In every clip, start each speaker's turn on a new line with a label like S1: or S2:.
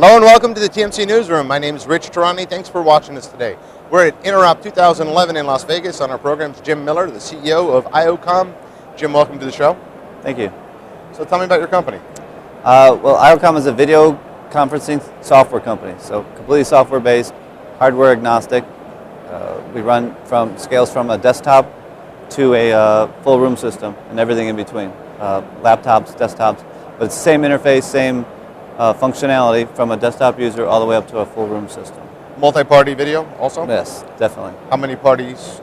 S1: Hello and welcome to the TMC Newsroom. My name is Rich Tehrani. Thanks for watching us today. We're at Interop 2011 in Las Vegas. On our program is Jim Miller, the CEO of IOCOM. Jim, welcome to the show.
S2: Thank you.
S1: So tell me about your company.
S2: Well, IOCOM is a video conferencing software company, so completely software-based, hardware agnostic. We run from scales from a desktop to a full room system and everything in between. Laptops, desktops, but it's the same interface, same functionality from a desktop user all the way up to a full room system.
S1: Multi-party video also?
S2: Yes, definitely.
S1: How many parties?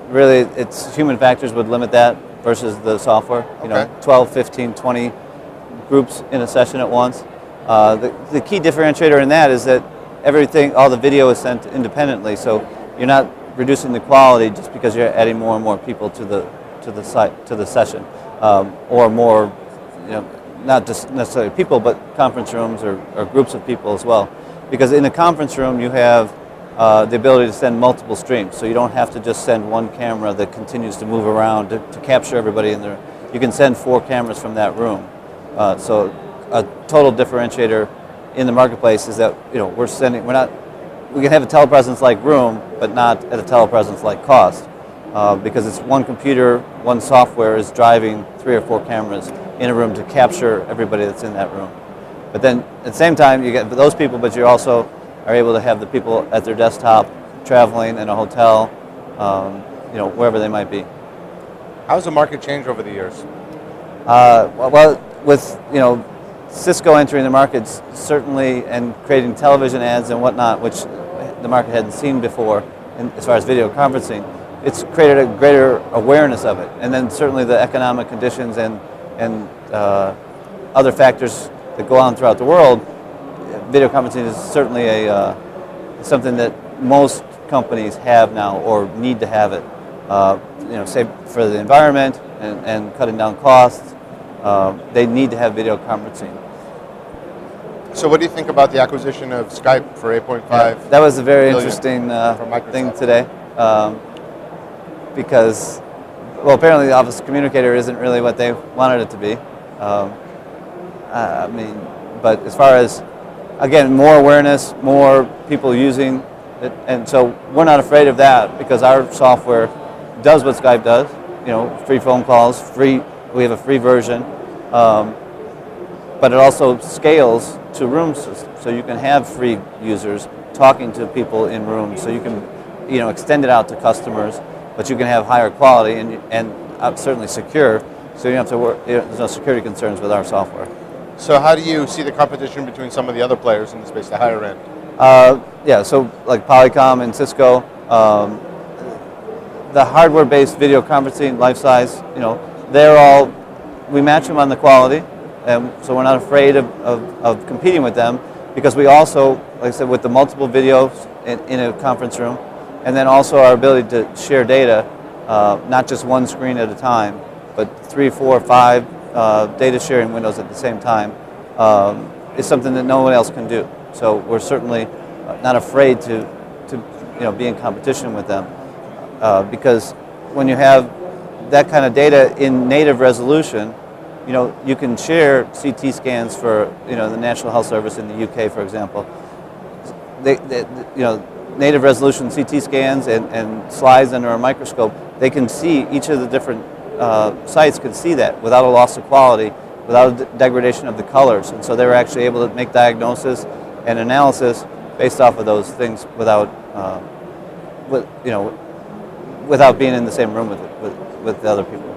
S2: Really, it's human factors would limit that versus the software. You know, 12, 15, 20 groups in a session at once. The key differentiator in that is that everything, all the video is sent independently, so you're not reducing the quality just because you're adding more and more people to the session, or more, you know, not just necessarily people, but conference rooms or groups of people as well. Because in a conference room, you have the ability to send multiple streams, so you don't have to just send one camera that continues to move around to capture everybody in there. You can send 4 cameras from that room. So a total differentiator in the marketplace is that, you know, we can have a telepresence like room, but not at a telepresence like cost, because it's one computer, one software is driving 3 or 4 cameras in a room to capture everybody that's in that room. But then at the same time, you get those people, but you also are able to have the people at their desktop, traveling in a hotel, you know, wherever they might be.
S1: How has the market changed over the years?
S2: Well, with, you know, Cisco entering the market certainly, and creating television ads and whatnot, which the market hadn't seen before as far as video conferencing, it's created a greater awareness of it. And then certainly the economic conditions and other factors that go on throughout the world, video conferencing is certainly something that most companies have now or need to have it. You know, say for the environment and cutting down costs, they need to have video conferencing.
S1: So what do you think about the acquisition of Skype for 8.5?
S2: Yeah, that was a very interesting thing today, because, well, apparently the Office Communicator isn't really what they wanted it to be. I mean, but as far as, again, more awareness, more people using it, and so we're not afraid of that because our software does what Skype does. You know, free phone calls, free. We have a free version, but it also scales to room systems, so you can have free users talking to people in rooms. So you can, you know, extend it out to customers, but you can have higher quality and certainly secure. So you don't have to worry. There's no security concerns with our software.
S1: So how do you see the competition between some of the other players in the space, the higher end?
S2: Yeah, so like Polycom and Cisco, the hardware-based video conferencing, life size, you know, we match them on the quality, and so we're not afraid of competing with them, because we also, like I said, with the multiple videos in a conference room, and then also our ability to share data, not just one screen at a time, but 3, 4, 5 data sharing windows at the same time, is something that no one else can do. So we're certainly not afraid to you know, be in competition with them, because when you have that kind of data in native resolution, you know, you can share CT scans for, you know, the National Health Service in the UK, for example. They you know, native resolution CT scans and slides under a microscope, they can see each of the different sites can see that without a loss of quality, without a degradation of the colors, and so they were actually able to make diagnosis and analysis based off of those things without, you know, without being in the same room with the other people.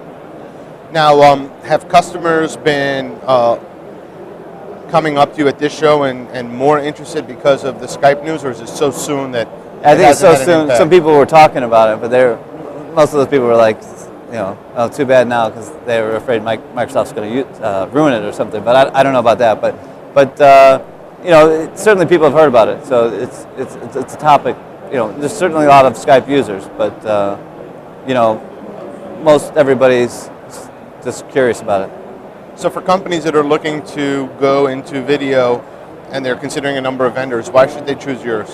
S1: Now, have customers been coming up to you at this show and more interested because of the Skype news, or is it so soon that
S2: I think it's so soon. Some people were talking about it, but most of those people were like, you know, oh, too bad now, because they were afraid Microsoft's going to ruin it or something. But I don't know about that. But you know, certainly people have heard about it, so it's a topic. You know, there's certainly a lot of Skype users, but you know, most everybody's just curious about it.
S1: So for companies that are looking to go into video and they're considering a number of vendors, why should they choose yours?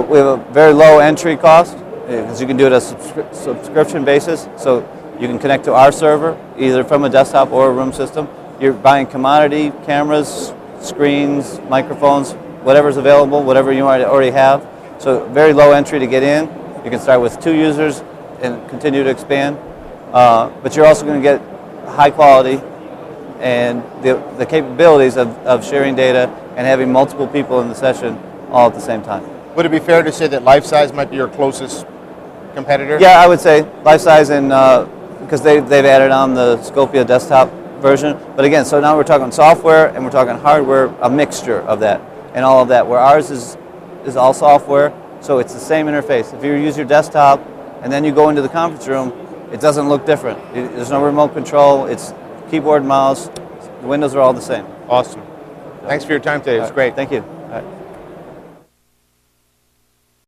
S2: We have a very low entry cost, because you can do it as a subscription basis. So you can connect to our server, either from a desktop or a room system. You're buying commodity cameras, screens, microphones, whatever's available, whatever you already have. So very low entry to get in. You can start with 2 users and continue to expand. But you're also going to get high quality and the capabilities of sharing data and having multiple people in the session all at the same time.
S1: Would it be fair to say that Lifesize might be your closest competitor?
S2: Yeah, I would say Lifesize, and because they've added on the Scopia desktop version. But again, so now we're talking software and we're talking hardware, a mixture of that and all of that, where ours is all software, so it's the same interface. If you use your desktop and then you go into the conference room, it doesn't look different. There's no remote control, it's keyboard, mouse, the windows are all the same.
S1: Awesome. Thanks for your time today, it was great.
S2: Thank you.